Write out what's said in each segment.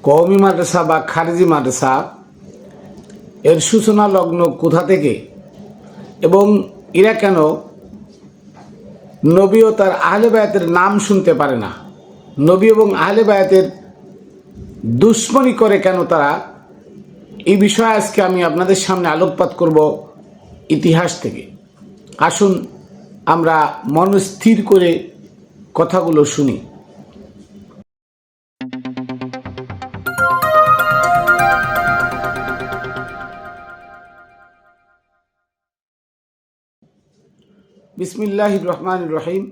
কওমি মাদ্রাসা বা খারিজি মাদ্রাসা এর সূচনা লগ্ন কোথা থেকে এবং এরা কেন নবী ও তার আহলে বায়াতের নাম শুনতে পারে না, নবী এবং আহলে বায়াতের দুশ্মনী করে কেন তারা, এই বিষয়ে আজকে আমি আপনাদের সামনে আলোকপাত করব ইতিহাস থেকে। আসুন আমরা মন স্থির করে কথাগুলো শুনি। বিসমিল্লাহির রহমানির রহিম।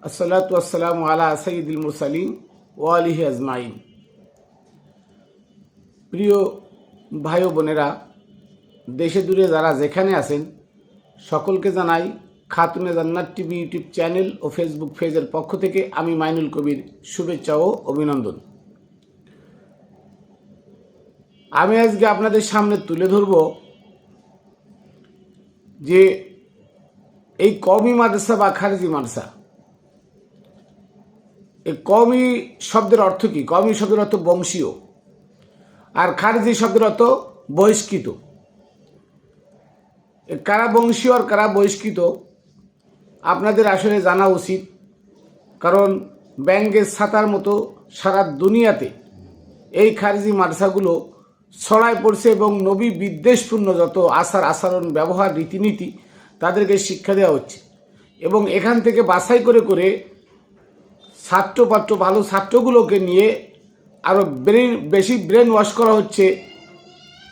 আসসালাতু আসসালামু আলা সাইয়্যিদিল মুরসালিন ওয়া আলিহি আজমাইন। প্রিয় ভাই ও বোনেরা, দেশে দূরে যারা যেখানে আছেন সকলকে জানাই খাতুনে জান্নাত টিভি ইউটিউব চ্যানেল ও ফেসবুক পেজের পক্ষ থেকে আমি মাইনুল কবির শুভেচ্ছা ও অভিনন্দন। আমি আজকে আপনাদের সামনে তুলে ধরব যে এই কওমি মাদ্রাসা বা খারিজি মাদ্রাসা, এই কওমি শব্দের অর্থ কি? কওমি শব্দের অর্থ বংশীয়, আর খারিজি শব্দের অর্থ বহিষ্কৃত। কারা বংশীয় আর কারা বহিষ্কৃত আপনাদের আসলে জানা উচিত, কারণ ব্যাঙের ছাতার মতো সারা দুনিয়াতে এই খারিজি মাদ্রাসাগুলো ছড়ায় পড়ছে এবং নবী বিদ্বেষপূর্ণ যত আচার আচরণ ব্যবহার রীতিনীতি তাদেরকে শিক্ষা দেওয়া হচ্ছে, এবং এখান থেকে বাছাই করে করে ছাত্রপাত্র ভালো ছাত্রগুলোকে নিয়ে আরও বেশি ব্রেন ওয়াশ করা হচ্ছে।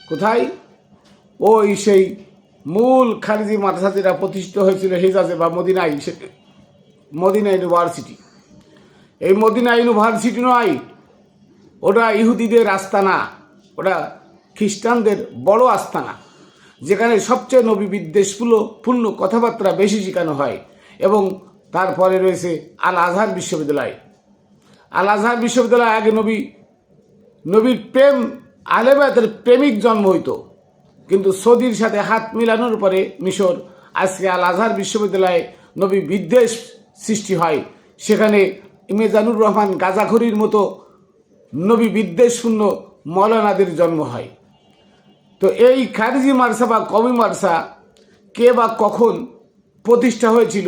কোথায়? ওই সেই মূল খারিজি মাদ্রাসা যেটা প্রতিষ্ঠিত হয়েছিল হিজাজে বা মদিনায়, মদিনা ইউনিভার্সিটি। এই মদিনা ইউনিভার্সিটি নয়, ওটা ইহুদিদের আস্তানা, ওটা খ্রিস্টানদের বড় আস্তানা, যেখানে সবচেয়ে নবী বিদ্বেষপূর্ণ কথাবার্তা বেশি শেখানো হয়। এবং তারপরে রয়েছে আল আজহার বিশ্ববিদ্যালয়। আল আজহার বিশ্ববিদ্যালয় আগে নবীর প্রেম আহলে বায়াতের প্রেমিক জন্ম হইতো, কিন্তু সৌদির সাথে হাত মিলানোর পরে মিশর আজকে আল আজহার বিশ্ববিদ্যালয়ে নবী বিদ্বেষ সৃষ্টি হয়। সেখানে ইমেজানুর রহমান গাজাখুরির মতো নবী বিদ্বেষপূর্ণ মৌলানাদের জন্ম হয়। তো এই খারিজি মাদ্রাসা বা কওমি মাদ্রাসা কে বা কখন প্রতিষ্ঠা হয়েছিল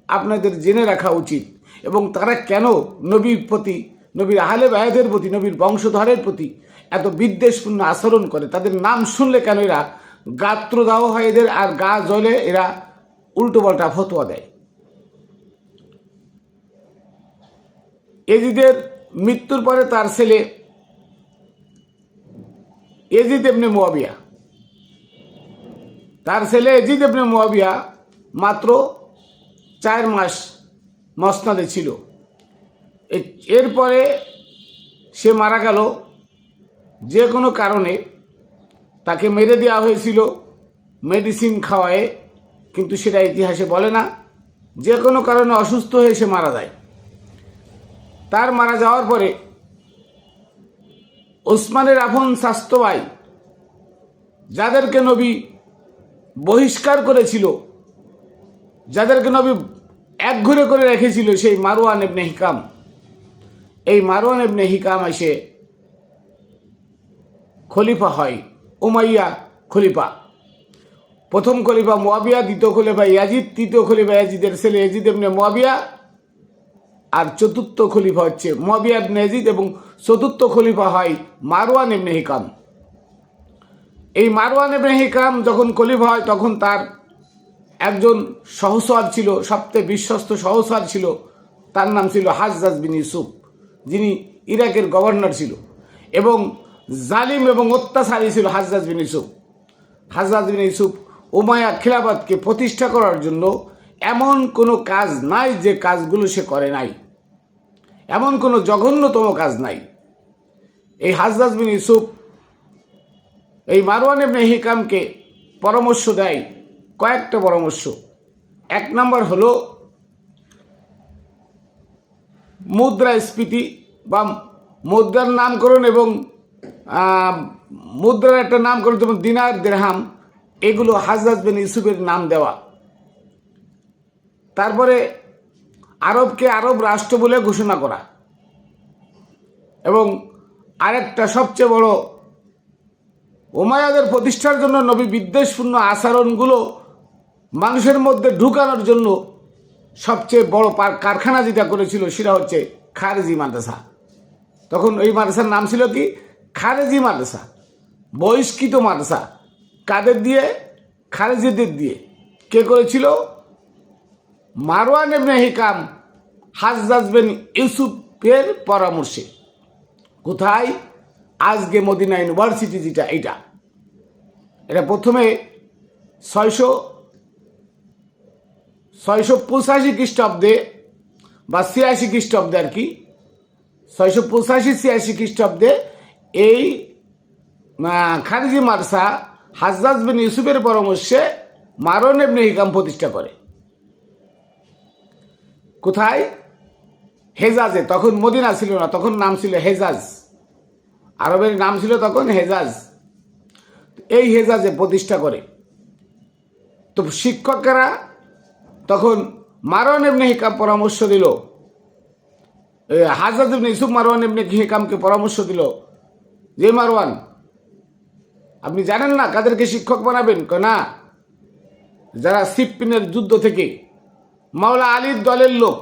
আপনাদের জেনে রাখা উচিত, এবং তারা কেন নবীর প্রতি, নবীর আহলে বায়াতের প্রতি, নবীর বংশধরের প্রতি এত বিদ্বেষপূর্ণ আচরণ করে। তাদের নাম শুনলে কেন এরা গাত্রদাহ হয় এদের, আর গা জ্বলে এরা উল্টোপাল্টা ফতোয়া দেয়। এজিদের মৃত্যুর পরে তার ছেলে এজিদ ইবনে মুয়াবিয়া, তার ছেলে এজিদ ইবনে মুয়াবিয়া মাত্র 4 মাস মসনদে ছিল। এরপরে সে মারা গেল যে কোনো কারণে, তাকে মেরে দেওয়া হয়েছিল মেডিসিন খাওয়ায়, কিন্তু সেটা ইতিহাসে বলে না। যে কোনো কারণে অসুস্থ হয়ে সে মারা যায়। তার মারা যাওয়ার পরে ওসমানের আপন স্বাস্থ্য ভাই, যাদেরকে নবী বহিষ্কার করেছিল, যাদেরকে নবী একঘরে করে রেখেছিল, সেই মারওয়ান ইবনে হিকাম, এই মারওয়ান ইবনে হিকাম এসে খলিফা হয়, উমাইয়া খলিফা। প্রথম খলিফা মুয়াবিয়া, দ্বিতীয় খলিফা ইয়াজিদ, তৃতীয় খলিফা ইয়াজিদের ছেলে ইয়াজিদ ইবনে মুয়াবিয়া, আর চতুর্থ খলিফা হচ্ছে মুয়াবিয়া ইবনে ইয়াজিদ, এবং চতুর্থ খলিফা হয় মারওয়ান ইবনে হিকাম। এই মারওয়ান ইবনে হিকাম যখন খলিফা হয় তখন তার একজন সহচর ছিল, সবচেয়ে বিশ্বস্ত সহচর ছিল, তার নাম ছিল হাজ্জাজ বিন ইউসুফ, যিনি ইরাকের গভর্নর ছিল, এবং জালিম এবং অত্যাচারী ছিল হাজ্জাজ বিন ইউসুফ। হাজ্জাজ বিন ইউসুফ উমাইয়া খিলাফতকে প্রতিষ্ঠা করার জন্য এমন কোনো কাজ নাই যে কাজগুলো সে করে নাই, এমন কোনো জঘন্যতম কাজ নাই। এই হাজ্জাজ বিন ইউসুফ এই মারওয়ান ইবনে হিকামকে পরামর্শ দেয়, কয়েকটা পরামর্শ। 1 নম্বর হলো মুদ্রাস্ফীতি বা মুদ্রার নামকরণ, এবং মুদ্রার একটা নামকরণ, যেমন দিনার দিরহাম, এগুলো হাজ্জাজ বিন ইউসুফের নাম দেওয়া। তারপরে আরবকে আরব রাষ্ট্র বলে ঘোষণা করা, এবং আরেকটা সবচেয়ে বড়, উমাইয়াদের প্রতিষ্ঠার জন্য নবী বিদ্বেষপূর্ণ আচরণগুলো মানুষের মধ্যে ঢুকানোর জন্য সবচেয়ে বড় কারখানা যেটা করেছিল সেটা হচ্ছে খারেজি মাদ্রাসা। তখন এই মাদ্রাসার নাম ছিল কি? খারেজি মাদ্রাসা, বহিষ্কৃত মাদ্রাসা। কাদের দিয়ে? খারেজিদের দিয়ে। কে করেছিল? মারওয়ান ইবনে হিকাম হাজ্জাজ বিন ইউসুফের পরামর্শে। কোথায়? আজকে মদিনা ইউনিভার্সিটি যেটা, এটা প্রথমে 685 খ্রিস্টাব্দে বা 86 খ্রিস্টাব্দে আর কি, 685-86 খ্রিস্টাব্দে এই খারিজি মাদ্রাসা হাজ্জাজ বিন ইউসুফের পরামর্শে মারওয়ান ইবনে হিকাম প্রতিষ্ঠা করে। কোথায়? হেজাজে। তখন মদিনা ছিল না, তখন নাম ছিল হেজাজ। আরবের নাম ছিল তখন হেজাজ। এই হেজাজে প্রতিষ্ঠা করে। তো শিক্ষকেরা তখন মারওয়ান ইবনে হিকাম পরামর্শ দিল, হাজ্জাজ ইবনে ইউসুফ মারওয়ান ইবনে হিকামকে পরামর্শ দিল যে মারওয়ান, আপনি জানেন না কাদেরকে শিক্ষক বানাবেন? না, যারা সিফফিনের যুদ্ধ থেকে মাওলা আলীর দলের লোক,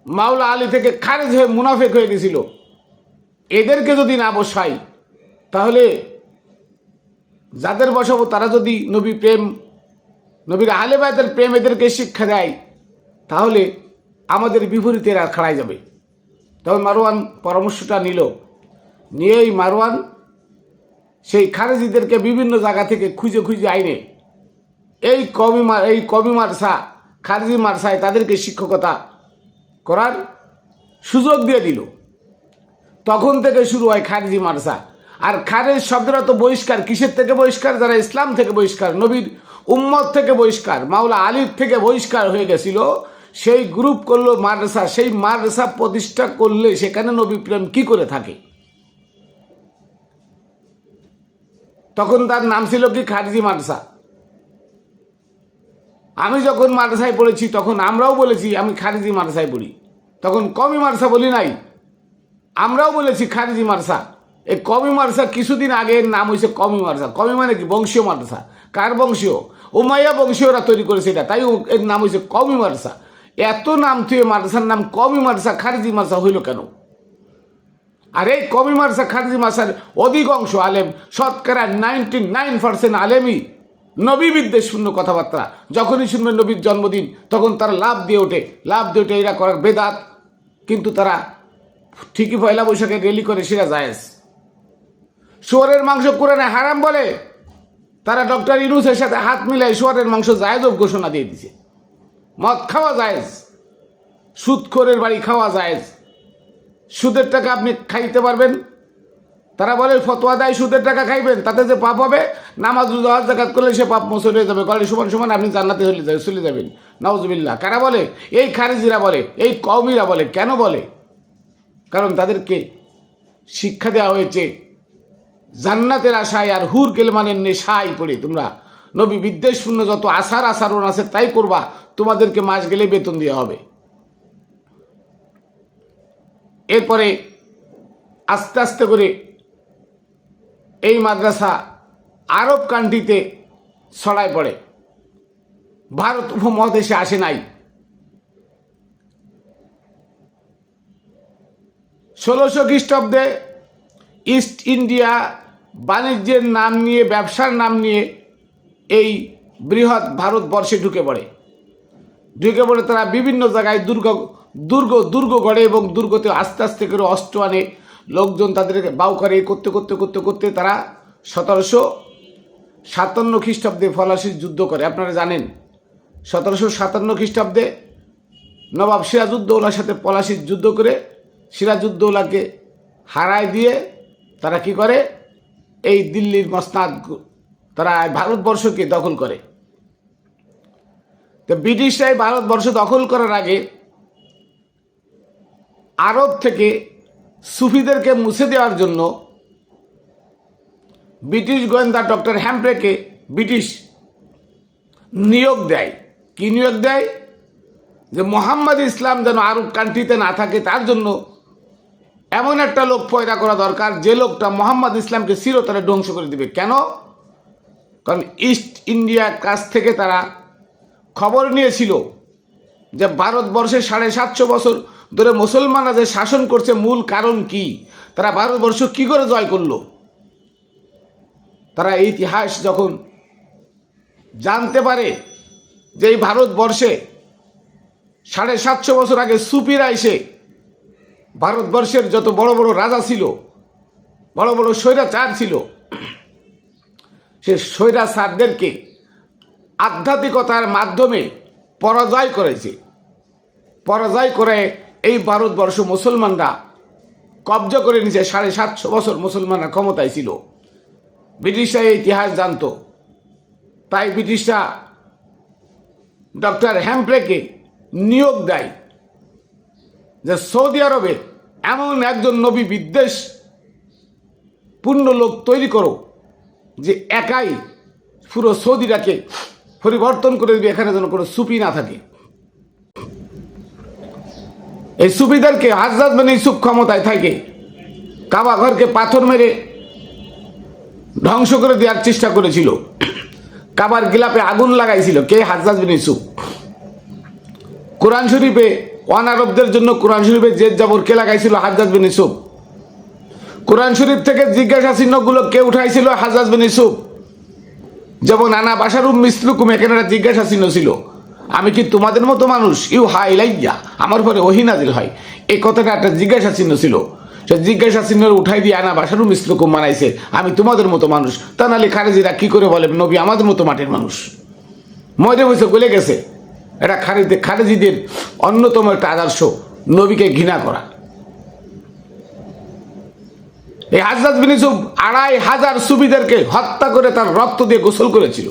মাওলা আলী থেকে খারেজ হয়ে মুনাফেক হয়ে গেছিল, এদেরকে যদি না বসাই, তাহলে যাদের বসাবো তারা যদি নবী প্রেম, নবীর আহলে বায়তের প্রেম এদেরকে শিক্ষা দেয়, তাহলে আমাদের বিপরীতে এরা খাড়াই যাবে। তখন মারওয়ান পরামর্শটা নিল। নিয়েই মারওয়ান সেই খারেজিদেরকে বিভিন্ন জায়গা থেকে খুঁজে খুঁজে আইনে এই কমি মাদ্রাসা, খারেজি মাদ্রাসায় তাদেরকে শিক্ষকতা করার সুযোগ দিয়ে দিল। তখন থেকে শুরু হয় খারেজি মাদ্রাসা। আর খারেজ শব্দটা তো বহিষ্কার। কিসের থেকে বহিষ্কার? যারা ইসলাম থেকে বহিষ্কার, নবীর উম্মত থেকে বহিষ্কার, মাওলা আলীর থেকে বহিষ্কার হয়ে গেছিল, সেই গ্রুপ করলো মাদ্রাসা। সেই মাদ্রাসা প্রতিষ্ঠা করলে সেখানে নবী প্রেম কি করে থাকে? তখন তার নাম ছিল কি? খারেজি মাদ্রাসা। আমি যখন মাদ্রাসায় পড়েছি তখন আমরাও বলেছি আমি খারেজি মাদ্রাসায় পড়ি, তখন কমি মাদ্রাসা বলি নাই, আমরাও বলেছি খারেজি মাদ্রাসা। এই কমি মাদ্রাসা কিছুদিন আগে এর নাম হয়েছে কমি মাদ্রাসা। কমি মানে কি? বংশীয় মাদ্রাসা। কার বংশীয়? উমাইয়া বংশীয়রা তৈরি করেছে এটা, তাই এর নাম হয়েছে কমি মাদ্রাসা। এত নাম থুয়ে মাদ্রাসার নাম কমি মাদ্রাসা, খারেজি মাদ্রাসা হইল কেন? আর এই কমি মাদ্রাসা, খারেজি মাদ্রাসার অধিকাংশ আলেম, শতকরা 99% আলেমই নবী বিদ্বেষপূর্ণ কথাবার্তা। যখনই শুনবে নবীর জন্মদিন তখন তারা লাভ দিয়ে ওঠে, এরা করার বেদাত। কিন্তু তারা ঠিকই পয়লা বৈশাখে রেলি করে, সেটা জায়েজ। শুয়োরের মাংস কোরআনে হারাম বলে, তারা ডক্টর ইউনূসের সাথে হাত মিলাই শুয়োরের মাংস জায়েজ ঘোষণা দিয়ে দিছে। মদ খাওয়া জায়েজ, সুদখোরের বাড়ি খাওয়া জায়েজ, সুদের টাকা আপনি খাইতে পারবেন। তারা বলে ফতোয়া দেয় সুদের টাকা খাইবেন, তাতে যে পাপ হবে, নামাজ রোজা হজ যাকাত করলে সে পাপ মোচন হয়ে যাবে, করলে সমান সমান আপনি জান্নাতে চলে যাবেন। নাউজুবিল্লাহ। কারা বলে? এই খারেজিরা বলে, এই কওমিরা বলে। কেন বলে? কারণ তাদেরকে শিক্ষা দেওয়া হয়েছে জান্নাতের আশায় আর হুর কেলমানের নেশায় পড়ে তোমরা নবী বিদ্বেষপূর্ণ যত আচরণ আছে তাই করবা, তোমাদেরকে মাস গেলে বেতন দেওয়া হবে। এরপরে আস্তে আস্তে করে এই মাদ্রাসা আরব কান্ট্রিতে ছড়ায় পড়ে, ভারত উপমহাদেশে আসে নাই। 1600 খ্রিস্টাব্দে ইস্ট ইন্ডিয়া বাণিজ্যের নাম নিয়ে, ব্যবসার নাম নিয়ে এই বৃহৎ ভারতবর্ষে ঢুকে পড়ে। তারা বিভিন্ন জায়গায় দুর্গ গড়ে এবং দুর্গতে আস্তে আস্তে করে অস্ত্র আনে, লোকজন তাদেরকে বাউ করে। করতে করতে করতে করতে তারা 1757 খ্রিস্টাব্দে পলাশির যুদ্ধ করে। আপনারা জানেন 1757 খ্রিস্টাব্দে নবাব সিরাজউদ্দৌলার সাথে পলাশির যুদ্ধ করে সিরাজউদ্দৌলাকে হারায় দিয়ে তারা কি করে? এই দিল্লির মসনাদ তারা ভারতবর্ষকে দখল করে। তো ব্রিটিশরাই ভারতবর্ষ দখল করার আগে আরব থেকে সুফিদেরকে মুছে দেওয়ার জন্য ব্রিটিশ গোয়েন্দা ডক্টর হ্যাম্প্রেকে ব্রিটিশ নিয়োগ দেয়। কি নিয়োগ দেয়? যে মোহাম্মদ ইসলাম যেন আরব কান্ট্রিতে না থাকে, তার জন্য এমন একটা লোক পয়দা করা দরকার যে লোকটা মোহাম্মদ ইসলামকে চিরতরে ধ্বংস করে দিবে। কেন? কারণ ইস্ট ইন্ডিয়ার কাছ থেকে তারা খবর নিয়েছিল যে ভারতবর্ষে 750 বছর ধরে মুসলমানরা যে শাসন করছে মূল কারণ কি, তারা ভারতবর্ষ কি করে জয় করলো। তারা এই ইতিহাস যখন জানতে পারে যে এই ভারতবর্ষে 750 বছর আগে সুফিরা এসে ভারতবর্ষের যত বড় বড় রাজা ছিল, বড় বড় স্বৈরাচার ছিল, সে স্বৈরাচারদেরকে আধ্যাত্মিকতার মাধ্যমে পরাজয় করেছে। পরাজয় করে এই ভারতবর্ষ মুসলমানরা কব্জা করে নিয়েছে। 750 বছর মুসলমানরা ক্ষমতায় ছিল। ব্রিটিশরা এই ইতিহাস জানতো, তাই ব্রিটিশরা ডক্টর হ্যাম্প্রেকে নিয়োগ দেয় যে সৌদি আরবে এমন একজন নবী বিদ্বেষ পূর্ণ লোক তৈরি করো যে একাই পুরো সৌদিটাকে পরিবর্তন করে দেবে, এখানে যেন কোনো সুফি না থাকে। এই সুফিদেরকে হাজ্জাজ বিন ইউসুফ ক্ষমতায় থাকে কাবা ঘরকে পাথর মেরে ধ্বংস করে দেওয়ার চেষ্টা করেছিল। কাবার গিলাপে আগুন লাগাইছিল কে? হাজ্জাজ বিন ইউসুফ। কোরআন শরীফে অনারবদের জন্য কোরআন শরীফে জেদ জাবর কে লাগাইছিল? হাজ্জাজ বিন ইউসুফ। কোরআন শরীফ থেকে জিজ্ঞাসা চিহ্নগুলো কে উঠাইছিল? হাজ্জাজ বিন ইউসুফ। যেমন আনা বাশারুম মিসলুকুম, এখানে একটা জিজ্ঞাসা চিহ্ন ছিল, আমি কি তোমাদের মতো মানুষ? ইউ হা ইলাইয়া, আমার পরে ওহী নাজিল হয়, এই কথাটা একটা জিজ্ঞাসা চিহ্ন ছিল। সে জিজ্ঞাসা চিহ্ন উঠাই দিয়ে আনা বাশারুম মিসলুকুম বানাইছে, আমি তোমাদের মতো মানুষ। তা নাহলে খারেজিরা কি করে বলে নবী আমাদের মতো মাটির মানুষ? মরে বসে গলে গেছে। এটা খারেজিদের অন্যতম একটা আদর্শ, নবীকে ঘৃণা করা। এই হাজ্জাজ বিন ইউসুফ 2500 সুফিদেরকে হত্যা করে তার রক্ত দিয়ে গোসল করেছিল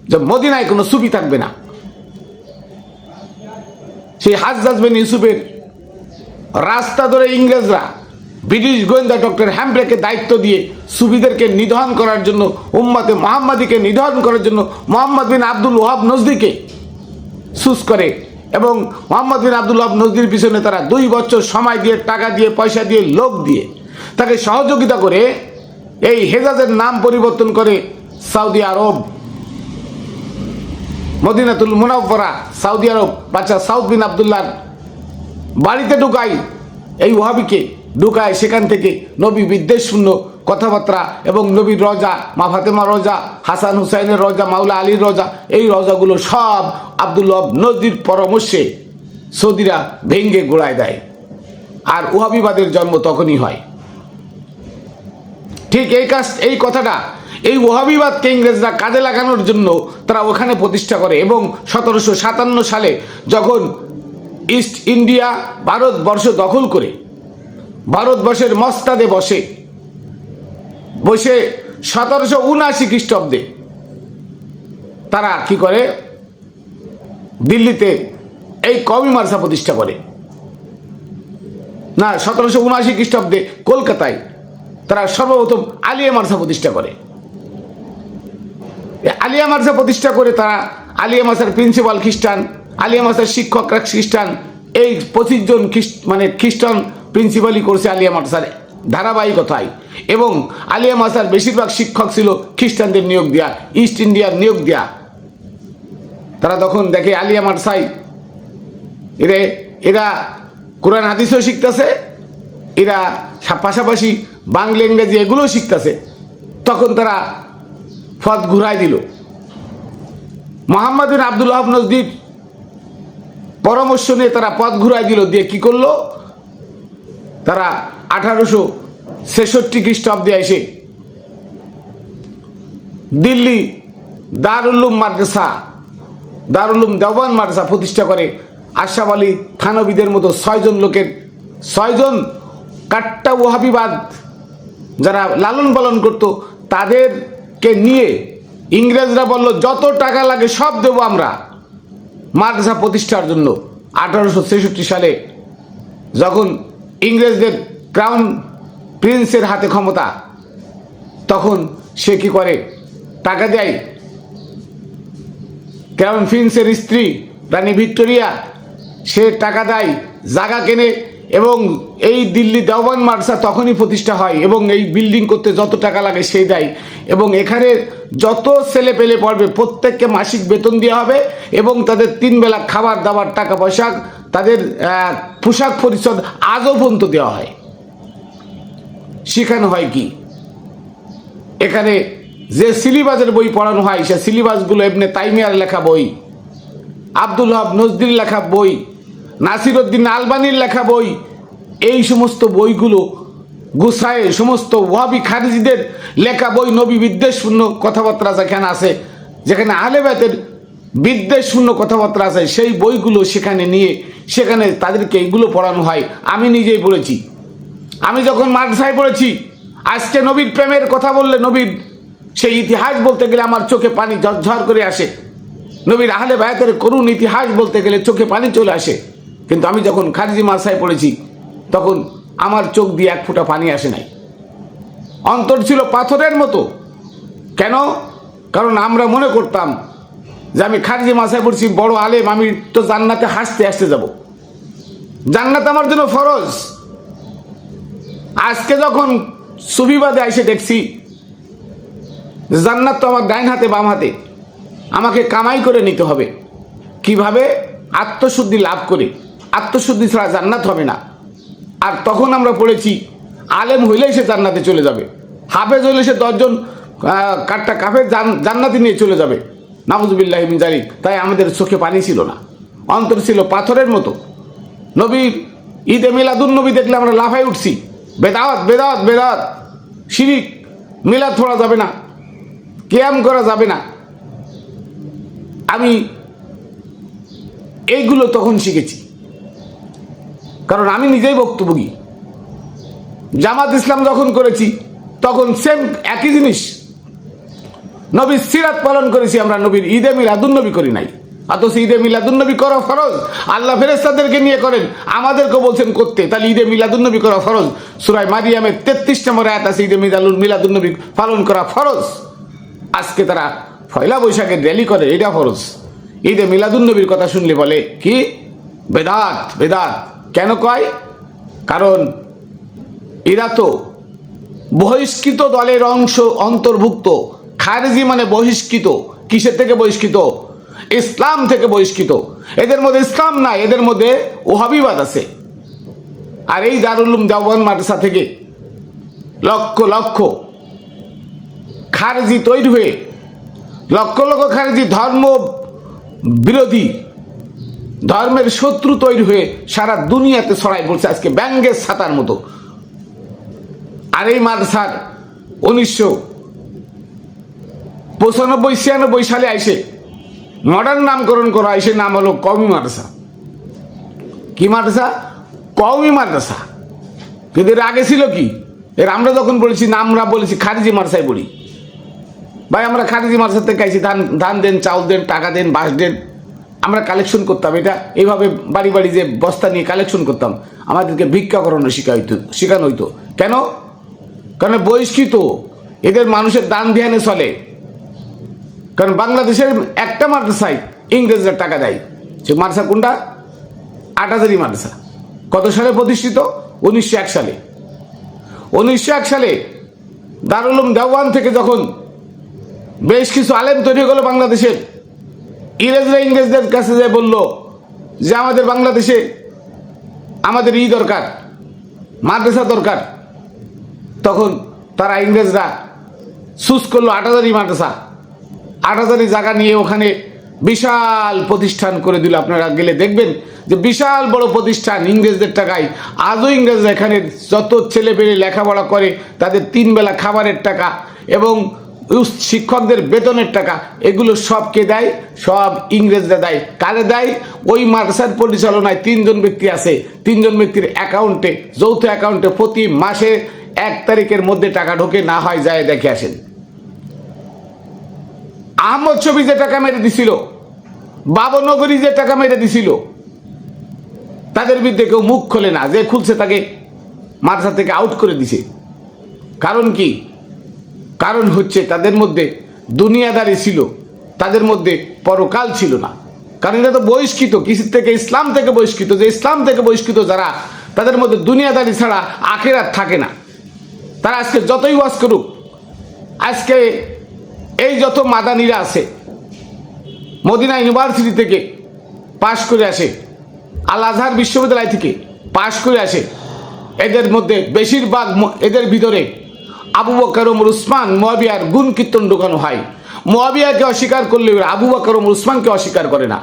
যে মদিনায় কোনো সুফি থাকবে না। সেই হাজ্জাজ বিন ইউসুফের রাস্তা ধরে ইংরেজরা ব্রিটিশ গোয়েন্দা ডক্টর হ্যাম্প্রেকে দায়িত্ব দিয়ে সুফিদেরকে নিধন করার জন্য, উম্মতে মুহাম্মাদিকে নিধন করার জন্য মোহাম্মদ বিন আব্দুল ওয়াহাব নজদিকে চুজ করে এবং মোহাম্মদ বিন আব্দুল ওয়াহাব নজদির পিছনে তারা 2 বছর সময় দিয়ে, টাকা দিয়ে, পয়সা দিয়ে, লোক দিয়ে তাকে সহযোগিতা করে এই হেজাজের নাম পরিবর্তন করে সৌদি আরব, মদিনাতুল মুনাওয়ারা, সৌদি আরব বাদশা সাউদ বিন আবদুল্লাহর বাড়িতে ঢুকাই এই ওয়াহাবিকে ঢুকায়। সেখান থেকে নবী বিদ্বেষপূর্ণ কথাবার্তা এবং নবীর রজা, মা ফাতেমা রজা, হাসান হুসাইনের রজা, মাওলা আলীর রজা, এই রজাগুলো সব আব্দুল ওয়াহাব নজদির পরামর্শে সৌদিরা ভেঙ্গে গোড়ায় দেয়। আর ওয়াহাবিবাদের জন্ম তখনই হয়। ঠিক এই কথাটা, এই ওয়াহাবিবাদকে ইংরেজরা কাজে লাগানোর জন্য তারা ওখানে প্রতিষ্ঠা করে এবং 1757 সালে যখন ইস্ট ইন্ডিয়া ভারতবর্ষ দখল করে ভারতবর্ষের মস্তাদে বসে 1779 খ্রিস্টাব্দে তারা কি করে? দিল্লিতে এই কওমি মাদ্রাসা প্রতিষ্ঠা করে। না, 1779 খ্রিস্টাব্দে কলকাতায় তারা সর্বপ্রথম আলিয়া মাদ্রাসা প্রতিষ্ঠা করে। আলিয়া মাদ্রাসা প্রতিষ্ঠা করে তারা আলিয়া মাদ্রাসার প্রিন্সিপাল খ্রিস্টান, আলিয়া মাদ্রাসার শিক্ষকরা খ্রিস্টান, এই 25 জন খ্রিস্টান প্রিন্সিপালই করছে আলিয়া মাদ্রাসার ধারাবাহিকতায়। এবং আলিয়া মাদ্রাসার বেশিরভাগ শিক্ষক ছিল খ্রিস্টানদের নিয়োগ দেয়া, ইস্ট ইন্ডিয়ার নিয়োগ দেয়া। তারা তখন দেখে আলিয়া মাদ্রাসায় এরা কোরআন হাদিসও শিখতেছে, এরা পাশাপাশি বাংলা ইংরেজি এগুলোও শিখতেছে। তখন তারা পথ ঘুরাই দিল। মোহাম্মদ বিন আব্দুল ওয়াহাব নজদির পরামর্শ নিয়ে তারা পথ ঘুরাই দিল। দিয়ে কি করলো? তারা 1866 খ্রিস্টাব্দে এসে দিল্লি দারুল উলুম মাদ্রাসা, দারুল উলুম দেওবান মাদ্রাসা প্রতিষ্ঠা করে। আশরাফ আলী থানবীদের মতো 6 জন লোকের, 6 জন কাট্টা ওয়াহাবিবাদ যারা লালন পালন করত, তাদেরকে নিয়ে ইংরেজরা বলল যত টাকা লাগে সব দেবো আমরা মাদ্রাসা প্রতিষ্ঠার জন্য। 1863 সালে যখন ইংরেজদের ক্রাউন প্রিন্সের হাতে ক্ষমতা, তখন সে কি করে? টাকা দেয়। ক্রাউন প্রিন্সের স্ত্রী রানী ভিক্টোরিয়া, সে টাকা দেয়, জায়গা কেনে এবং এই দিল্লি দেওবন্দ মাদ্রাসা তখনই প্রতিষ্ঠা হয় এবং এই বিল্ডিং করতে যত টাকা লাগে সেই দেয় এবং এখানে যত ছেলে পেলে পড়বে প্রত্যেককে মাসিক বেতন দেওয়া হবে এবং তাদের 3 বেলা খাবার দাবার টাকা পয়সা তাদের পোশাক পরিচ্ছদ আজও পর্যন্ত দেওয়া হয়। শেখানো হয় কি এখানে যে সিলেবাসের বই পড়ানো হয় সে সিলেবাসগুলো ইবনে তাইমিয়ার লেখা বই, আব্দুল ওয়াহাব নজদির লেখা বই, নাসিরউদ্দিন আলবানির লেখা বই, এই সমস্ত বইগুলো গুছায় সমস্ত ওয়াহাবি খারিজিদের লেখা বই, নবী বিদ্বেষপূর্ণ কথাবার্তা যেখানে আছে, যেখানে আহলে বাইতের বিদ্বেষপূর্ণ কথাবার্তা আছে, সেই বইগুলো সেখানে নিয়ে সেখানে তাদেরকে এইগুলো পড়ানো হয়। আমি নিজেই পড়েছি, আমি যখন মাদ্রাসায় পড়েছি, আজকে নবীর প্রেমের কথা বললে, নবীর সেই ইতিহাস বলতে গেলে আমার চোখে পানি ঝরঝর করে আসে। নবীর আহলে বায়াতের করুণ ইতিহাস বলতে গেলে চোখে পানি চলে আসে। কিন্তু আমি যখন খারিজি মাদ্রাসায় পড়েছি তখন আমার চোখ দিয়ে এক ফোঁটা পানি আসে নাই, অন্তর ছিল পাথরের মতো। কেন? কারণ আমরা মনে করতাম যে আমি খারিজি মাদ্রাসায় পড়ছি, বড় আলেম, আমি তো জান্নাতে হাসতে হাসতে যাব, জান্নাত আমার জন্য ফরজ। আজকে যখন সুফিবাদে এসে দেখছি জান্নাত তো আমার ডাইন হাতে বাম হাতে, আমাকে কামাই করে নিতে হবে। কিভাবে? আত্মশুদ্ধি লাভ করে, আত্মশুদ্ধি ছাড়া জান্নাত হবে না। আর তখন আমরা পড়েছি আলেম হইলেই সে জান্নাতে চলে যাবে, হাফেজ হইলে সে 10 জন কাটটা কাফের জান্নাতে নিয়ে চলে যাবে, নাউযুবিল্লাহি মিন যালিক। তাই আমাদের চোখে পানি ছিল না, অন্তর ছিল পাথরের মতো। নবীর ঈদে মিলাদুন নবী দেখলে আমরা লাফাই উঠছি, বেদাত বেদাত বেদাত, শিরিক, মিলাদ পড়া যাবে না, কিয়াম করা যাবে না। আমি এইগুলো তখন শিখেছি, কারণ আমি নিজেই ভুক্তভোগী। জামাত ইসলাম যখন করেছি তখন সেম একই জিনিস, নবীর সিরাত পালন করেছি আমরা, নবীর ঈদে মিলাদুন নবী করি নাই। অথচ ঈদে মিলাদুন নবী করা ফরজ, আল্লাহ ফেরেশতাদেরকে নিয়ে করেন, আমাদেরকে বলছেন করতে, তাহলে ঈদে মিলাদুন নবী করা ফরজ। সূরা মারিয়ামের 33 নম্বর আয়াত আছে ঈদে মিলাদুন নবী পালন করা ফরজ। আজকে তারা পয়লা বৈশাখের র্যালি করে, এটা ফরজ। ঈদে মিলাদুন নবীর কথা শুনলে বলে কি বেদাত বেদাত। কেন কয়? কারণ এরা তো বহিষ্কৃত দলের অংশ, অন্তর্ভুক্ত। খারেজি মানে বহিষ্কৃত। কিসের থেকে বহিষ্কৃত? ইসলাম থেকে বহিষ্কৃত। এদের মধ্যে ইসলাম নাই, এদের মধ্যে ওহাবিবাদ আছে। আর এই দারুল উলুম দেওবন্দ মাদ্রাসা থেকে লক্ষ লক্ষ খারেজি তৈরি হয়ে, লক্ষ লক্ষ খারেজি ধর্ম বিরোধী, ধর্মের শত্রু তৈরি হয়ে সারা দুনিয়াতে ছড়াই পড়ছে আজকে ব্যাঙ্গের ছাতার মতো। আর এই মাদ্রাসার 1995-96 সালে আইসে মডার্ন নামকরণ করা হয়, সে নাম হলো কওমি মাদ্রাসা। কি মাদ্রাসা? কওমি মাদ্রাসা। কিন্তু এর আগে ছিল কি? এর আমরা যখন বলেছি না, আমরা বলেছি খারিজি মাদ্রাসায় পড়ি। ভাই আমরা খারিজি মাদ্রাসা থেকে আইছি, ধান দেন, চাউল দেন, টাকা দেন, বাঁশ দেন, আমরা কালেকশন করতাম। এটা এইভাবে বাড়ি বাড়ি যে বস্তা নিয়ে কালেকশন করতাম, আমাদেরকে ভিক্ষা করানো শেখানো হইতো। কেন? কারণ বহিষ্কৃত, এদের মানুষের দান ধ্যানে চলে। কারণ বাংলাদেশের একটা মাদ্রাসায় ইংরেজরা টাকা দেয়। সে মাদ্রাসা কোনটা? আটহাজারী মাদ্রাসা। কত সালে প্রতিষ্ঠিত? 1901 সালে। 1901 সালে দারুল উলুম দেওবন্দ থেকে যখন বেশ কিছু আলেম তৈরি হয়ে গেল বাংলাদেশের, ইংরেজদের কাছে যে বলল যে আমাদের বাংলাদেশে আমাদের দরকার, মাদ্রাসা দরকার, তখন তারা ইংরেজরা চুজ করলো আটহাজারী মাদ্রাসা। 8,000 জায়গা নিয়ে ওখানে বিশাল প্রতিষ্ঠান করে দিল। আপনারা গেলে দেখবেন যে বিশাল বড় প্রতিষ্ঠান ইংরেজদের টাকায়। আজও ইংরেজরা এখানে যত ছেলে পেলে লেখাপড়া করে তাদের 3 বেলা খাবারের টাকা এবং শিক্ষকদের বেতনের টাকা, এগুলো সব কে দেয়? সব ইংরেজরা দেয়। কারে দেয়? ওই মাদ্রাসার পরিচালনায় 3 জন ব্যক্তি আছে। 3 জন ব্যক্তির অ্যাকাউন্টে, যৌথ অ্যাকাউন্টে প্রতি মাসে 1 তারিখের মধ্যে টাকা ঢোকে, না হয় যায় দেখে আসেন। আহমদ শফি যে টাকা মেরে দিছিল, বাবনগরী যে টাকা মেরে দিছিল, তাদের বিরুদ্ধে কেউ মুখ খোলে না। যে খুলছে তাকে মাদ্রাসা থেকে আউট করে দিছে। কারণ কি? কারণ হচ্ছে তাদের মধ্যে দুনিয়াদারি ছিল, তাদের মধ্যে পরকাল ছিল না। কারণ এটা তো বহিষ্কৃত, কিসের থেকে? ইসলাম থেকে বহিষ্কৃত। যে ইসলাম থেকে বহিষ্কৃত যারা, তাদের মধ্যে দুনিয়াদারি ছাড়া আখিরাত থাকে না। তারা আজকে যতই ওয়াজ করুক, আজকে এই যত মাদানিরা আছে মদিনা ইউনিভার্সিটি থেকে পাশ করে আসে, আল আজহার বিশ্ববিদ্যালয় থেকে পাশ করে আসে, এদের মধ্যে বেশিরভাগ এদের ভিতরে আবু বকর ওমর উসমান মুয়াবিয়ার গুণ কীর্তন ঢোকানো হয়। মুয়াবিয়াকে অস্বীকার করলে আবু বকর ওমর উসমানকে অস্বীকার করে না।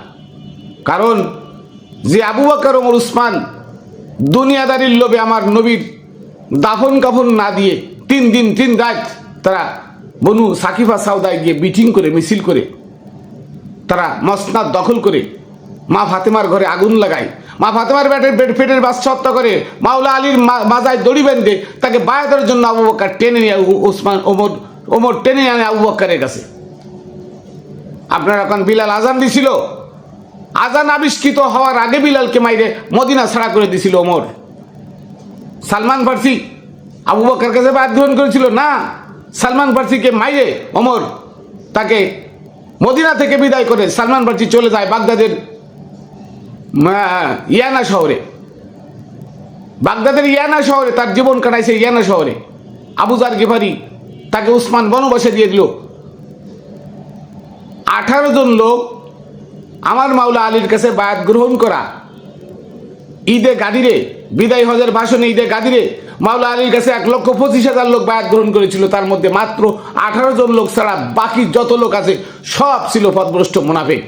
কারণ যে আবু বকর ওমর উসমান দুনিয়াদারির লোভে আমার নবীর দাফন কাফন না দিয়ে 3 দিন 3 রাত তারা বনু সাকিফা সাউদায় গিয়ে মিটিং করে মিছিল করে তারা মসনাদ দখল করে মা ফাতেমার ঘরে আগুন লাগায়, মা ফাতেমার পেটের বাচ্চা হত্যা করে, মাওলা আলীর মাজায় দড়ি বেঁধে তাকে বায়াতের জন্য আবু বকর টেনে নিয়ে ওমর টেনে আনে আবু বকরের কাছে। আপনারা এখন বিলাল আজান দিছিল, আজান আবিষ্কৃত হওয়ার আগে বিলালকে মাইরে মদিনা ছাড়া করে দিছিল ওমর। সালমান ফার্সি আবু বকর কাছে বায়াত গ্রহণ করেছিল না, সালমান ফার্সিকে মাইরে ওমর তাকে মদিনা থেকে বিদায় করে সালমান ফার্সি চলে যায় বাগদাদের ইয়ানা শহরে। বাগদাদের ইয়ানা শহরে তার জীবন কাটাইছে। ইয়ানা শহরে আবু জার গিফারি তাকে উসমান বনবাসে দিয়ে দিল। 18 জন লোক আমার মাওলা আলীর কাছে বায়াত গ্রহণ করা ঈদে গাদিরে, বিদায় হজের ভাষণে ঈদে গাদিরে মাওলা আলীর কাছে 1,25,000 লোক বায়াত গ্রহণ করেছিল। তার মধ্যে মাত্র 18 জন লোক ছাড়া বাকি যত লোক আছে সব ছিল পথভ্রষ্ট মুনাফিক।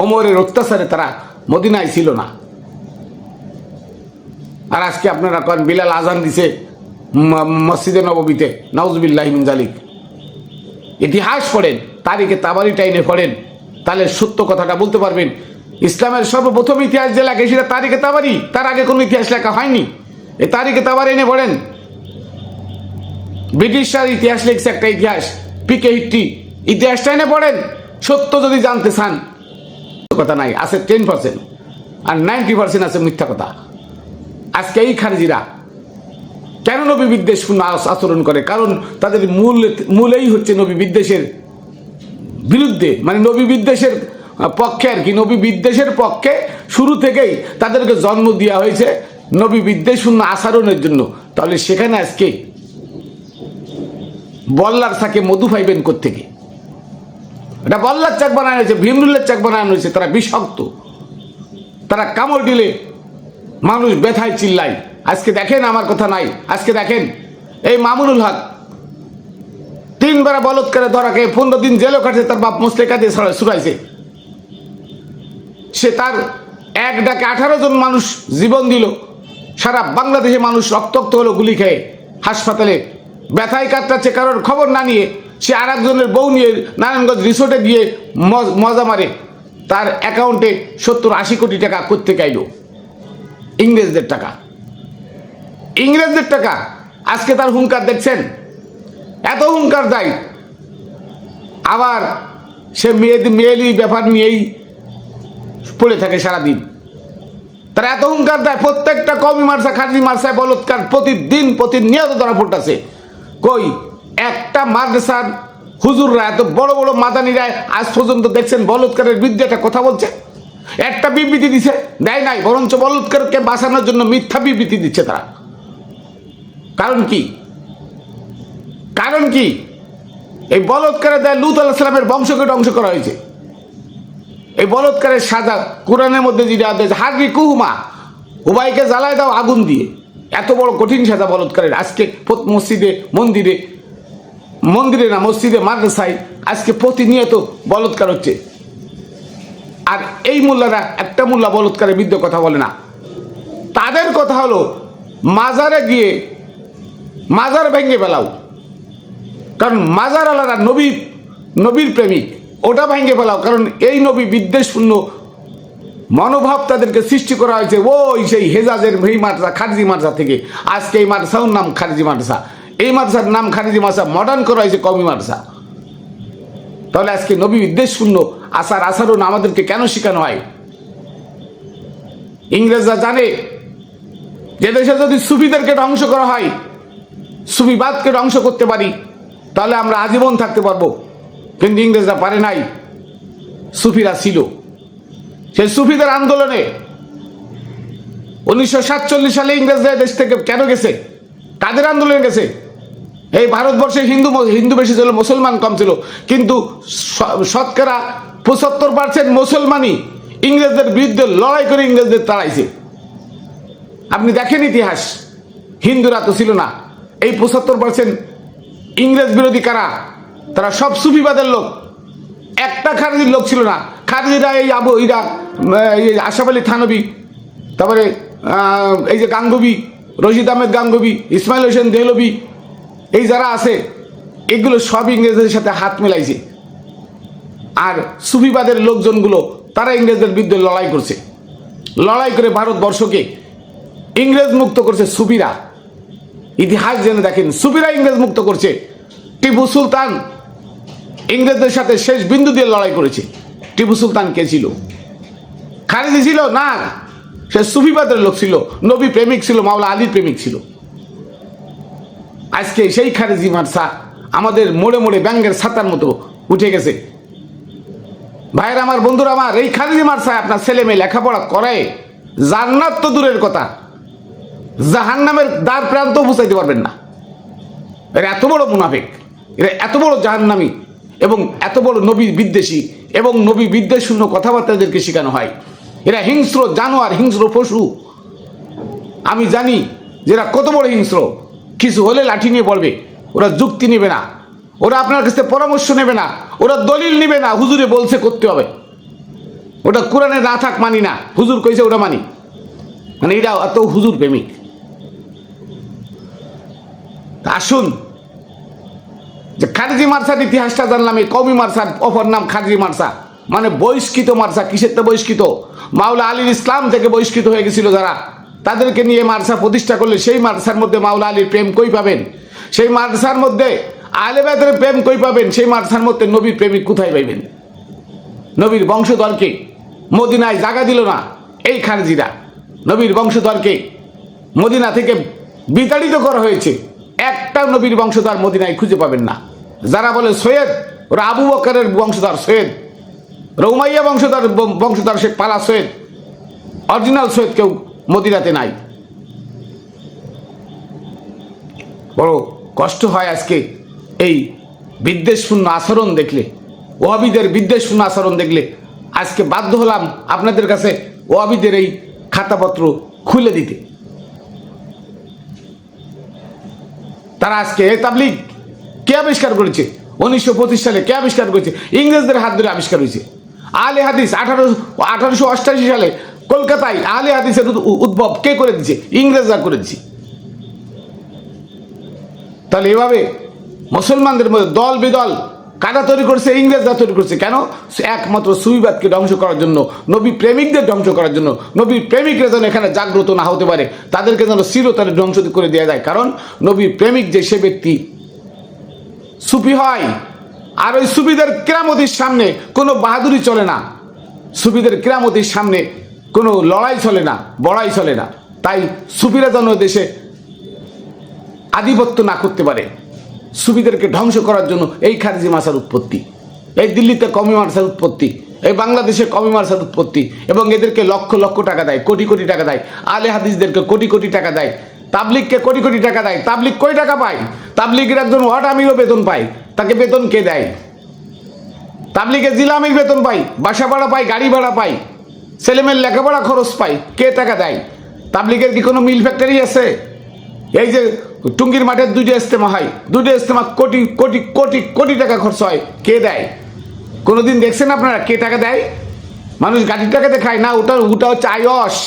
ওমরের অত্যাচারে তারা মদিনায় ছিল না। আর আজকে আপনারা কন বিলাল আজান দিছে মসজিদে নববীতে, নাউজুবিল্লাহি মিন জালিক। ইতিহাস পড়েন, তারিখে তাবারি টাইনে পড়েন, তাহলে সত্য কথাটা বলতে পারবেন। ইসলামের সর্বপ্রথম ইতিহাস যে লেখে সেটা তারিখে তাবারি, তার আগে কোনো ইতিহাস লেখা হয়নি। এই তারিখে তাবারি এনে পড়েন। ব্রিটিশরা ইতিহাস লিখছে একটা ইতিহাস, পিকে হিট্টি, ইতিহাসটা এনে পড়েন। সত্য যদি জানতে চান, কথা নাই, আছে 10% আর 90% আছে মিথ্যা কথা। আজকে এই খারিজিরা কেন নবী বিদ্বেষপূর্ণ আচরণ করে? কারণ তাদের মূলেই হচ্ছে নবী বিদ্বেষের বিরুদ্ধে, মানে নবী বিদ্বেষের পক্ষে আর কি। নবী বিদ্বেষের পক্ষে শুরু থেকেই তাদেরকে জন্ম দেওয়া হয়েছে নবী বিদ্বেষপূর্ণ আচরণের জন্য। তাহলে সেখানে আজকে বল্লার থাকে মধু পাইবেন কোত্থেকে? এটা বল্লার চাক বানানো হয়েছে, ভীমরুলের চাক বানানো হয়েছে। তারা বিষাক্ত, তারা কামড় দিলে মানুষ ব্যথায় চিল্লায়। আজকে দেখেন, আমার কথা নাই, আজকে দেখেন এই মামুনুল হক 3 বার বলৎকারে ধরা খেয়ে 15 দিন জেলও কাটছে, তার বাপ মুসলেকা দিয়ে ছুড়াইছে। সে তার এক ডাকে 18 জন মানুষ জীবন দিল। সারা বাংলাদেশে মানুষ রক্তাক্ত হলো গুলি খেয়ে, হাসপাতালে ব্যথায় কাতরাচ্ছে। কারোর খবর না নিয়ে সে আর একজনের বউ নিয়ে নারায়ণগঞ্জ রিসোর্টে গিয়ে মজা মারে। তার অ্যাকাউন্টে 70-80 কোটি টাকা করতে গেল, ইংরেজদের টাকা, ইংরেজদের টাকা। আজকে তার হুঙ্কার দেখছেন, এত হুঙ্কার দেয়। আবার সে মেয়েলি ব্যাপার নিয়েই পড়ে থাকে সারাদিন। তারা এত হুঙ্কার দেয়, প্রত্যেকটা কওমি মাদ্রাসা, খারিজি মাদ্রাসায় বলৎকার প্রতিনিয়ত ধরা পড়তেছে। কই একটা মাদ্রাসার হুজুররা, এত বড় বড় মাদানিরা আজ পর্যন্ত দেখছেন বলৎকারের বিরুদ্ধে একটা কথা বলছে? একটা বিবৃতি দিছে? দেয় নাই, বরঞ্চ বলৎকারকে বাঁচানোর জন্য মিথ্যা বিবৃতি দিচ্ছে তারা। কারণ কি? কারণ কি? এই বলৎকারে দেয় লূত আলাইহিস সালামের বংশকে ধ্বংস করা হয়েছে। এই বলৎকারের সাজা কোরআনের মধ্যে যেটা আছে, হাররিকুহুমা, উভয়কে জ্বালায় দাও আগুন দিয়ে। এত বড় কঠিন সাজা বলৎকারের। আজকে মসজিদে মন্দিরে না, মসজিদে মাদ্রাসায় আজকে প্রতিনিয়ত বলৎকার হচ্ছে। আর এই মোল্লারা, একটা মোল্লা বলৎকারের বিরুদ্ধে কথা বলে না। তাদের কথা হলো মাজারে গিয়ে মাজার ভেঙে ফেলাও। কারণ মাজার আলাদা, নবীর প্রেমিক, ওটা ভেঙে ফেলাও। কারণ এই নবী বিদ্বেষপূর্ণ মনোভাব তাদেরকে সৃষ্টি করা হয়েছে ওই সেই হেজাজের এই মাদ্রাসা, খারিজি মাদ্রাসা থেকে। আজকে এই মাদ্রাসার নাম খারিজি মাদ্রাসা, এই মাদ্রাসার নাম খারিজি মাদ্রাসা, মডার্ন করা হয়েছে কওমি মাদ্রাসা। তাহলে আজকে নবী বিদ্বেষপূর্ণ আচরণ আমাদেরকে কেন শেখানো হয়? ইংরেজরা জানে যে দেশে যদি সুফিদেরকে ধ্বংস করা হয়, সুফিবাদকে ধ্বংস করতে পারি, তাহলে আমরা আজীবন থাকতে পারবো। কিন্তু ইংরেজরা পারে নাই। সুফিরা ছিল, সেই সুফিদের আন্দোলনে 1947 সালে ইংরেজরা দেশ থেকে কেন গেছে? কাদের আন্দোলনে গেছে? এই ভারতবর্ষে হিন্দু বেশি ছিল, মুসলমান কম ছিল, কিন্তু শতকরা 75% মুসলমানই ইংরেজদের বিরুদ্ধে লড়াই করে ইংরেজদের তাড়াইছে। আপনি দেখেন ইতিহাস, হিন্দুরা তো ছিল না। এই 75% ইংরেজ বিরোধী কারা? তারা সব সুফিবাদের লোক, একটা খারেজির লোক ছিল না। খারেজিরা এই আশরাফ আলী থানভী, তারপরে এই যে গাঙ্গুবি, রশিদ আহমেদ গাঙ্গুবি, ইসমাইল হোসেন দেহলভি, এই যারা আছে এগুলো সব ইংরেজদের সাথে হাত মেলাইছে। আর সুফিবাদের লোকজনগুলো তারা ইংরেজদের বিরুদ্ধে লড়াই করছে, লড়াই করে ভারতবর্ষকে ইংরেজ মুক্ত করছে সুফিরা। ইতিহাস জেনে দেখেন, সুফিরা ইংরেজ মুক্ত করছে। টিপু সুলতান ইংরেজদের সাথে শেষ বিন্দু দিয়ে লড়াই করেছে। টিপু সুলতান কে ছিল? খারেজি ছিল না, সে সুফিবাদের লোক ছিল, নবী প্রেমিক ছিল, মাওলা আলীর প্রেমিক ছিল। আজকে সেই খারেজি মাদ্রাসা আমাদের মোড়ে মোড়ে ব্যাঙ্গের ছাতার মতো উঠে গেছে। ভাইয়ের আমার, বন্ধুরা আমার, এই খারেজি মাদ্রাসায় আপনার ছেলে মেয়ে লেখাপড়া করায় জান্নাত তো দূরের কথা, জাহান্নামের দ্বার প্রান্ত বুঝাইতে পারবেন না। এরা এত বড় মুনাফিক, এরা এত বড় জাহান্নামী এবং এত বড় নবী বিদ্বেষী এবং নবী বিদ্বেষশূন্য কথাবার্তা এদেরকে শেখানো হয়। এরা হিংস্র জানোয়ার, হিংস্র পশু। আমি জানি যে এরা কত বড় হিংস্র। কিছু হলে লাঠি নিয়ে পড়বে, ওরা যুক্তি নেবে না, ওরা আপনার কাছে পরামর্শ নেবে না, ওরা দলিল নেবে না। হুজুরে বলছে করতে হবে, ওটা কোরআনে না থাক মানি না, হুজুর কইছে ওটা মানি। মানে এরা এত হুজুর প্রেমিক। আসুন, যে খারেজি মাদ্রাসার ইতিহাসটা জানলাম। এই কওমি মাদ্রাসার অপর নাম খারেজি মাদ্রাসা, মানে বহিষ্কৃত মাদ্রাসা। কিসের তো বহিষ্কৃত? মাওলা আলীর ইসলাম থেকে বহিষ্কৃত হয়ে গেছিল যারা, তাদেরকে নিয়ে মাদ্রাসা প্রতিষ্ঠা করলে সেই মাদ্রাসার মধ্যে মাওলা আলীর প্রেম কই পাবেন? সেই মাদ্রাসার মধ্যে আহলে বায়তের প্রেম কই পাবেন? সেই মাদ্রাসার মধ্যে নবীর প্রেমিক কোথায় পাইবেন? নবীর বংশধরকে মদিনায় জায়গা দিল না এই খারেজিরা। নবীর বংশধরকে মদিনা থেকে বিতাড়িত করা হয়েছে। একটা নবীর বংশধর মদিনায় খুঁজে পাবেন না। যারা বলে সৈয়দ, ওরা আবু বকরের বংশধর সৈয়দ, রৌমাইয়া বংশধর সে পালা সৈয়দ, অরিজিনাল সৈয়দ কেউ মদিনাতে নাই। বড় কষ্ট হয় আজকে এই বিদ্বেষপূর্ণ আচরণ দেখলে, ওয়াহাবিদের বিদ্বেষপূর্ণ আচরণ দেখলে। আজকে বাধ্য হলাম আপনাদের কাছে ওয়াহাবিদের এই খাতাপত্র খুলে দিতে। তারা আজকে তাবলীগ কে আবিষ্কার করেছে? 1925 সালে কে আবিষ্কার করেছে? ইংরেজদের হাত ধরে আবিষ্কার হয়েছে। আহলে হাদিস 1888 সালে কলকাতায় আহলে হাদিসের উদ্ভব কে করে দিয়েছে? ইংরেজরা করে দিয়েছে। তাহলে এভাবে মুসলমানদের মধ্যে দল বিদল কারা তৈরি করছে? ইংরেজরা তৈরি করছে। কেন? একমাত্র সুফিবাদকে ধ্বংস করার জন্য, নবী প্রেমিকদের ধ্বংস করার জন্য। নবী প্রেমিকরা যেন এখানে জাগ্রত না হতে পারে, তাদেরকে যেন চিরতরে ধ্বংস করে দেওয়া যায়। কারণ নবী প্রেমিক যে সে ব্যক্তি সুফি হয়। আর ওই সুফিদের কেরামতির সামনে কোনো বাহাদুরি চলে না, সুফিদের কেরামতির সামনে কোনো লড়াই চলে না, বড়াই চলে না। তাই সুফিরা যেন দেশে আধিপত্য না করতে পারে, সুফিদেরকে ধ্বংস করার জন্য এই খারেজি মাদ্রাসার উৎপত্তি, এই দিল্লিতে কওমি মাদ্রাসার উৎপত্তি, এই বাংলাদেশে কওমি মাদ্রাসার উৎপত্তি। এবং এদেরকে লক্ষ লক্ষ টাকা দেয়, কোটি কোটি টাকা দেয়। আহলে হাদিসদেরকে কোটি কোটি টাকা দেয়, তাবলিগকে কোটি কোটি টাকা দেয়। তাবলিগ কই টাকা পায়? তাবলিগের একজন ওয়ার্ড আমিরও বেতন পায়। তাকে বেতন কে দেয়? তাবলিগের জিলা আমির বেতন পায়, বাসা ভাড়া পায়, গাড়ি ভাড়া পায়, ছেলেমেয়ের লেখাপড়া খরচ পায়। কে টাকা দেয়? তাবলিগের কি কোনো মিল ফ্যাক্টরি আছে? এই যে টুঙ্গির মাঠের 2টা ইজতেমা হয়, 2টা ইজতেমা কোটি কোটি কোটি কোটি টাকা খরচ হয়। কে দেয়? কোনোদিন দেখছেন আপনারা কে টাকা দেয়? মানুষ গাড়ির টাকাতে খায় না, ওটা হচ্ছে আয়স।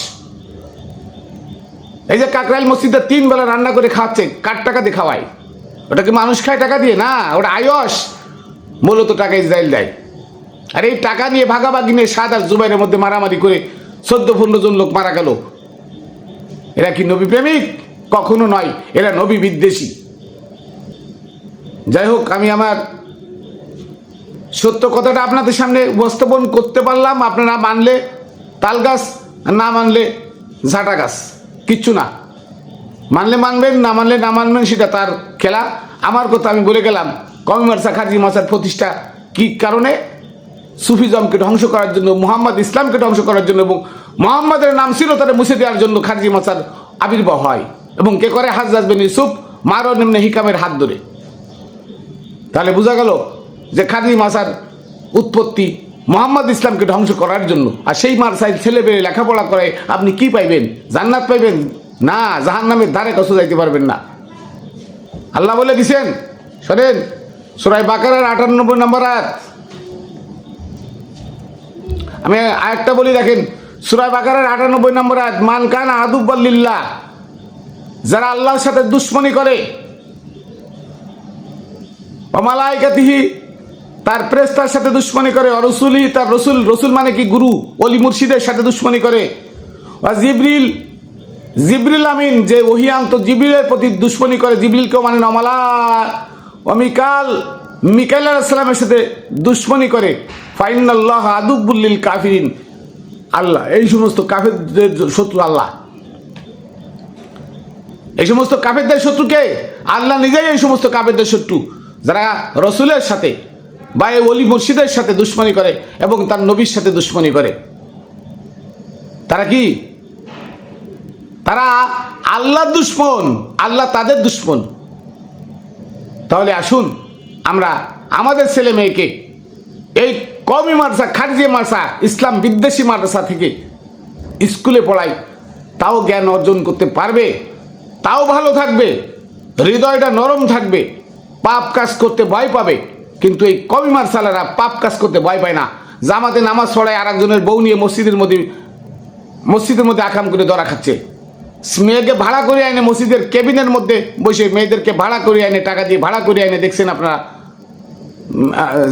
এই যে কাকরাইল মসজিদে 3 বেলা রান্না করে খাওয়াচ্ছে, কার টাকা দিয়ে খাওয়ায়? ওটা কি মানুষ খায় টাকা দিয়ে? না, ওটা আয়স। মূলত টাকা ইসরায়েল দেয়। আর এই টাকা নিয়ে ভাগাভাগি নিয়ে সাদ আর জুবাইরের মধ্যে মারামারি করে 14-15 জন লোক মারা গেল। এরা কি নবী প্রেমিক? কখনো নয়, এরা নবী বিদ্বেষী। যাই হোক, আমি আমার সত্য কথাটা আপনাদের সামনে উপস্থাপন করতে পারলাম। আপনারা মানলে তাল গাছ, না মানলে ঝাঁটা গাছ, কিচ্ছু না। মানলে মানবেন, না মানলে না মানবেন, সেটা তার খেলা। আমার কথা আমি বলে গেলাম। কওমি মাদ্রাসা খারেজি মাদ্রাসার প্রতিষ্ঠা কি কারণে? সুফিজমকে ধ্বংস করার জন্য, মুহাম্মদ ইসলামকে ধ্বংস করার জন্য এবং মুহাম্মাদের নাম ছিল তারা মুছে দেওয়ার জন্য খারজি মাসার আবির্ভাব হয়। এবং কে করে? হাজ্জাজ বিন ইউসুফ মারওয়ান ইবনে হিকামের হাত ধরে। তাহলে বোঝা গেল যে খারজি মাসার উৎপত্তি মুহাম্মদ ইসলামকে ধ্বংস করার জন্য। আর সেই মাদ্রাসায় ছেলে পেলে লেখাপড়া করে আপনি কি পাইবেন? জান্নাত পাইবেন? না, জাহান্নামের ধারে কাছে যাইতে পারবেন না। আল্লাহ বলে দিছেন, শোনেন, সূরা বাকারার ৯৮ নম্বর আয়াত। আমি আয়াতটা বলি, দেখেন, সূরা বাকারার ৯৮ নম্বর আয়াত। মান কানা আদুব্বাল লিল্লাহ, যারা আল্লাহর সাথে দুশমনি করে, ওয়া মালাইকাতিহি, তার ফেরেশতার সাথে দুশমনি করে, ওয়া রাসূলিহি, তার রসুল, রসুল মানে কি? গুরু, ওলি মুর্শিদের সাথে দুশমনি করে, ওয়া জিবরিল, জিবরিল আমিন, যে ওহী আনত জিবরিলের প্রতি দুশমনি করে, জিবরিলকেও মানে না, ওয়া মিকাল, মিকাইল আলাইহিস সালামের সাথে দুশমনি করে, ফাইনাল্লাহ আদুব্বুল লিল কাফিরিন, আল্লাহ এই সমস্ত কাফেরদের শত্রু আল্লাহ। এই সমস্ত কাফেরদের শত্রুকে আল্লাহ নিজেই এই সমস্ত কাফেরদের শত্রু, যারা রসুলের সাথে বা এই ওলি মুর্শিদের সাথে দুশমনি করে এবং তার নবীর সাথে দুশমনি করে। তারা কি? তারা আল্লাহর দুশমন, আল্লাহ তাদের দুশমন। তাহলে আসুন আমরা আমাদের ছেলে মেয়েকে এই কওমি মাদ্রাসা, খারজি মাদ্রাসা, ইসলাম বিদ্বেষী মাদ্রাসা থেকে স্কুলে পড়াই, তাও জ্ঞান অর্জন করতে পারবে, তাও ভালো থাকবে, হৃদয়টা নরম থাকবে, পাপ কাজ করতে ভয় পাবে। কিন্তু এই কওমি মাদ্রাসারা পাপ কাজ করতে ভয় পায় না। জামাতে নামাজ পড়ায় আর একজনের বউ নিয়ে মসজিদের মধ্যে আকাম করে ধরা খাচ্ছে। মেয়েকে ভাড়া করে আনে মসজিদের কেবিনের মধ্যে বসে, মেয়েদেরকে ভাড়া করে আনে, টাকা দিয়ে ভাড়া করে আনে, দেখছেন আপনারা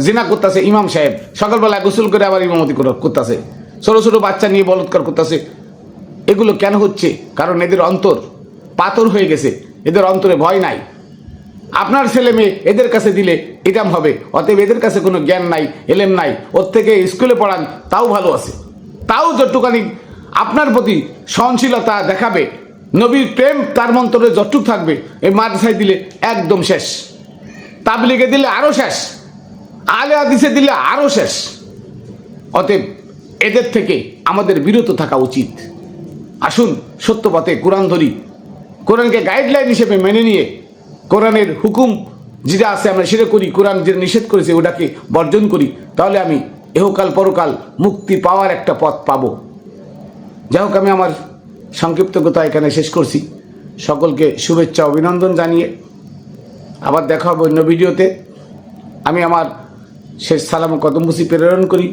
জিনা করতেছে। ইমাম সাহেব সকালবেলা গোসল করে আবার ইমামতি করতেছে, ছোটো ছোটো বাচ্চা নিয়ে বলৎকার করতেছে। এগুলো কেন হচ্ছে? কারণ এদের অন্তর পাথর হয়ে গেছে, এদের অন্তরে ভয় নাই। আপনার ছেলে মেয়ে এদের কাছে দিলে এটাম হবে, অতএব এদের কাছে কোনো জ্ঞান নাই, এলেম নাই, ওর থেকে স্কুলে পড়ান, তাও ভালো আছে, তাও যতটুকানি আপনার প্রতি সহনশীলতা দেখাবে, নবীর প্রেম তার মন্তরে যতটুক থাকবে, এই মাদ্রাসায় দিলে একদম শেষ, তাবলিগে দিলে আরও শেষ, আলে হাদিসে দিলে আরও শেষ। অতএব এদের থেকে আমাদের বিরত থাকা উচিত। আসুন সত্য পথে কোরআন ধরি, কোরআনকে গাইডলাইন হিসেবে মেনে নিয়ে কোরআনের হুকুম যেটা আছে আমরা সেটা করি, কোরআন যেটা নিষেধ করেছে ওটাকে বর্জন করি, তাহলে আমি এহকাল পরকাল মুক্তি পাওয়ার একটা পথ পাবো। যাই হোক, আমি আমার সংক্ষিপ্ত কথা এখানে শেষ করছি। সকলকে শুভেচ্ছা অভিনন্দন জানিয়ে আবার দেখা হবে অন্য ভিডিওতে। আমি আমার শেষ সালাম ও কদমবুসি প্রেরণ করি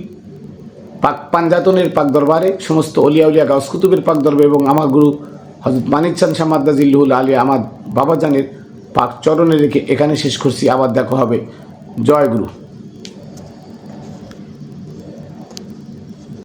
পাক পাঞ্জাতনের পাক দরবারে, সমস্ত অলিয়া উলিয়া গাউস কুতুবের পাক দরবারে এবং আমার গুরু হযরত মানিক চাঁদ শাহ মাদ্দাজিল্লুহুল আলী আমার বাবাজানের পাক চরণে রেখে এখানে শেষ করছি। আবার দেখা হবে। জয় গুরু।